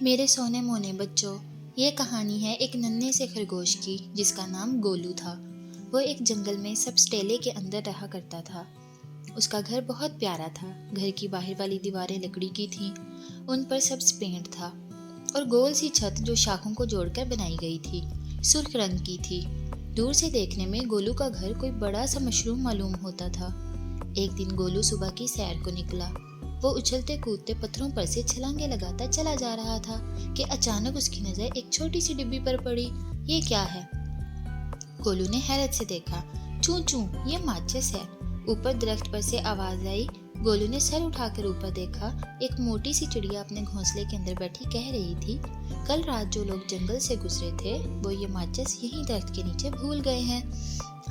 میرے سونے مونے بچوں، یہ کہانی ہے ایک ننھے سے خرگوش کی جس کا نام گولو تھا۔ وہ ایک جنگل میں سبز ٹیلے کے اندر رہا کرتا تھا۔ اس کا گھر بہت پیارا تھا۔ گھر کی باہر والی دیواریں لکڑی کی تھیں، ان پر سبز پینٹ تھا اور گول سی چھت جو شاخوں کو جوڑ کر بنائی گئی تھی، سرخ رنگ کی تھی۔ دور سے دیکھنے میں گولو کا گھر کوئی بڑا سا مشروم معلوم ہوتا تھا۔ ایک دن گولو صبح کی سیر کو نکلا۔ وہ اچھلتے کودتے پتھروں پر سے چھلانگیں لگاتا چلا جا رہا تھا کہ اچانک اس کی نظر ایک چھوٹی سی ڈبی پر پڑی۔ یہ کیا ہے؟ گولو نے حیرت سے دیکھا۔ چوں چوں، یہ ماچس ہے۔ اوپر درخت پر سے آواز آئی۔ گولو نے سر اٹھا کر اوپر دیکھا۔ ایک موٹی سی چڑیا اپنے گھونسلے کے اندر بیٹھی کہہ رہی تھی، کل رات جو لوگ جنگل سے گزرے تھے وہ یہ ماچس یہیں درخت کے نیچے بھول گئے ہیں۔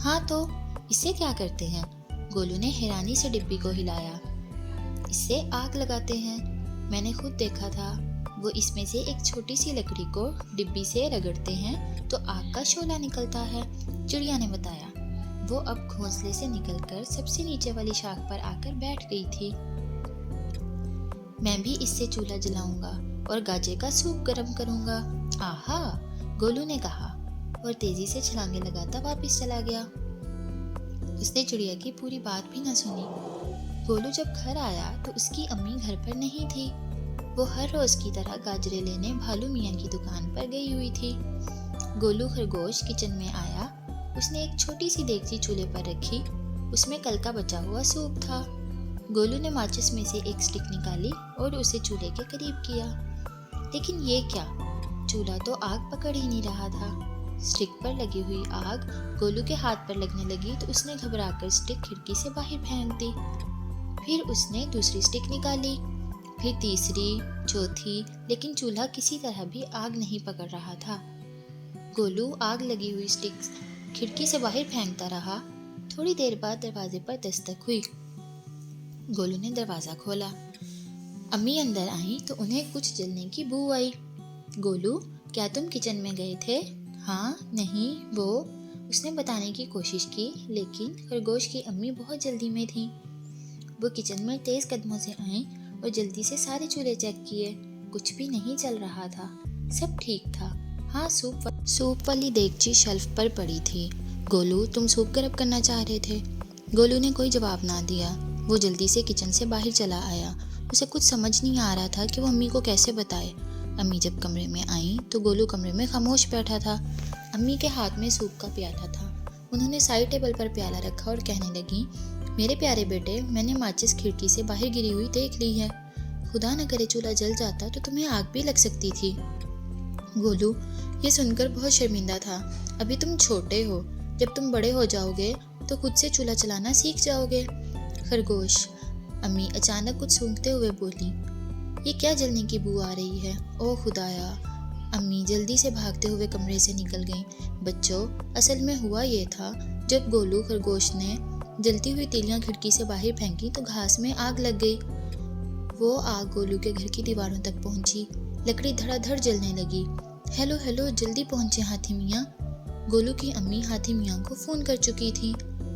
ہاں تو اسے کیا کرتے ہیں؟ گولو نے حیرانی سے ڈبی کو ہلایا۔ اس سے آگ لگاتے ہیں، میں نے خود دیکھا تھا۔ وہ اس میں سے ایک چھوٹی سی لکڑی کو ڈبی سے رگڑتے ہیں تو آگ کا شعلہ نکلتا ہے، چڑیا نے بتایا۔ وہ اب گھونسلے سے نکل کر سب سے نیچے والی شاخ پر آ کر بیٹھ گئی تھی۔ میں بھی اس سے چولہا جلاؤں گا اور گاجے کا سوپ گرم کروں گا۔ آہا، گولو نے کہا اور تیزی سے چھلانگیں لگاتا واپس چلا گیا۔ اس نے چڑیا کی پوری بات بھی نہ سنی۔ گولو جب گھر آیا تو اس کی امی گھر پر نہیں تھی۔ وہ ہر روز کی طرح گاجرے لینے بھالو میاں کی دکان پر گئی ہوئی تھی۔ گولو خرگوش کچن میں آیا۔ اس نے ایک چھوٹی سی دیگچی چولہے پر رکھی۔ اس میں کل کا بچا ہوا سوپ تھا۔ گولو نے ماچس میں سے ایک سٹک نکالی اور اسے چولہے کے قریب کیا۔ لیکن یہ کیا؟ چولہا تو آگ پکڑ ہی نہیں رہا تھا۔ سٹک پر لگی ہوئی آگ گولو کے ہاتھ پر لگنے لگی تو اس نے گھبرا کر سٹک کھڑکی سے باہر پھینک دی۔ پھر اس نے دوسری سٹک نکالی، پھر تیسری، چوتھی، لیکن چولہا کسی طرح بھی آگ نہیں پکڑ رہا تھا۔ گولو آگ لگی ہوئی سٹک کھڑکی سے باہر پھینکتا رہا۔ تھوڑی دیر بعد دروازے پر دستک ہوئی۔ گولو نے دروازہ کھولا۔ امی اندر آئیں تو انہیں کچھ جلنے کی بو آئی۔ گولو، کیا تم کچن میں گئے تھے؟ ہاں، نہیں، وہ اس نے بتانے کی کوشش کی، لیکن خرگوش کی امی بہت جلدی میں تھیں۔ وہ کچن میں تیز قدموں سے آئیں اور جلدی سے سارے چولہے چیک کیے۔ کچھ بھی نہیں چل رہا تھا، سب ٹھیک تھا۔ ہاں، سوپ والی دیگچی شیلف پر پڑی تھی۔ گولو، تم سوپ گرم کرنا چاہ رہے تھے؟ گولو نے کوئی جواب نہ دیا۔ وہ جلدی سے کچن سے باہر چلا آیا۔ اسے کچھ سمجھ نہیں آ رہا تھا کہ وہ امی کو کیسے بتائے۔ امی جب کمرے میں آئیں تو گولو کمرے میں خاموش بیٹھا تھا۔ امی کے ہاتھ میں سوپ کا پیالہ تھا۔ انہوں نے سائڈ ٹیبل پر پیالہ رکھا اور کہنے لگیں، میرے پیارے بیٹے، میں نے ماچس کھڑکی سے باہر گری ہوئی دیکھ لی ہے۔ خدا نہ کرے چولہا جل جاتا تو تمہیں آگ بھی لگ سکتی تھی۔ گولو یہ سن کر بہت شرمندہ تھا۔ ابھی تم چھوٹے ہو، جب تم بڑے ہو جاؤ گے تو خود سے چولہا چلانا سیکھ جاؤ گے۔ خرگوش، امی اچانک کچھ سونگھتے ہوئے بولی، یہ کیا جلنے کی بو آ رہی ہے؟ او خدایا! امی جلدی سے بھاگتے ہوئے کمرے سے نکل گئیں۔ بچوں، اصل میں ہوا یہ تھا، جب گولو خرگوش نے جلتی ہوئی تیلیاں کھڑکی سے باہر پھینکی تو گھاس میں آگ لگ گئی۔ وہ آگ گولو کے گھر کی دیواروں تک پہنچی۔ لکڑی دھڑا دھڑ جلنے لگی۔ ہیلو ہیلو، جلدی پہنچے ہاتھی میاں۔ گولو کی امی ہاتھی میاں کو فون کر چکی تھی۔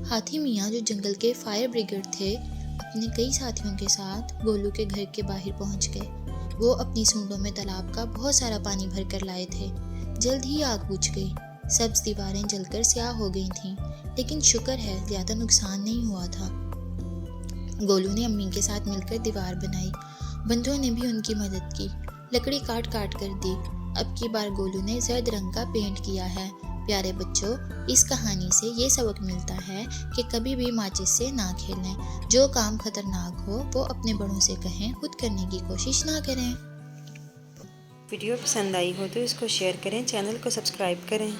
ہاتھی میاں جو جنگل کے فائر بریگیڈ تھے، اپنے کئی ساتھیوں کے ساتھ گولو کے گھر کے باہر پہنچ گئے۔ وہ اپنی سونڈوں میں تالاب کا بہت سارا پانی بھر کر لائے تھے۔ جلد ہی آگ بجھ گئی۔ سبز دیواریں جل کر سیاہ ہو گئی تھیں، لیکن شکر ہے زیادہ نقصان نہیں ہوا تھا۔ گولو نے امی کے ساتھ مل کر دیوار بنائی۔ بندوں نے بھی ان کی مدد کی، لکڑی کاٹ کاٹ کر دی۔ اب کی بار گولو نے زرد رنگ کا پینٹ کیا ہے۔ پیارے بچوں، اس کہانی سے یہ سبق ملتا ہے کہ کبھی بھی ماچس سے نہ کھیلیں۔ جو کام خطرناک ہو وہ اپنے بڑوں سے کہیں، خود کرنے کی کوشش نہ کریں۔ ویڈیو پسند آئی ہو تو اس کو شیئر کریں، چینل کو سبسکرائب کریں۔